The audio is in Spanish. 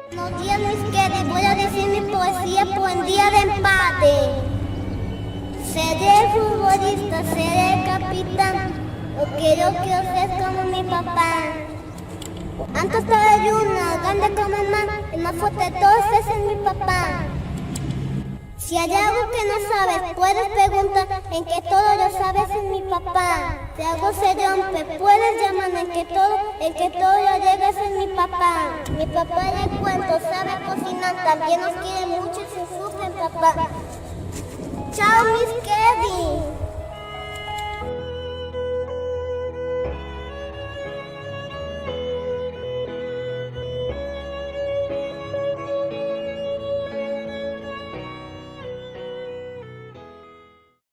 Buenos días, Luis Quede. Voy a decir mi poesía por un día de empate. Seré futbolista, seré capitán, porque yo quiero ser como mi papá. Antes estaba yo una grande como el mar, y más fuerte de todos ese es mi papá. Si hay algo que no sabes, puedes preguntar, en que todo lo sabes es mi papá. Si algo se rompe, puedes llamar, en que todo lo llegues es mi papá. Mi papá en el cuento sabe cocinar, también nos quiere mucho y se sufre papá. Chao, Miss Kevin.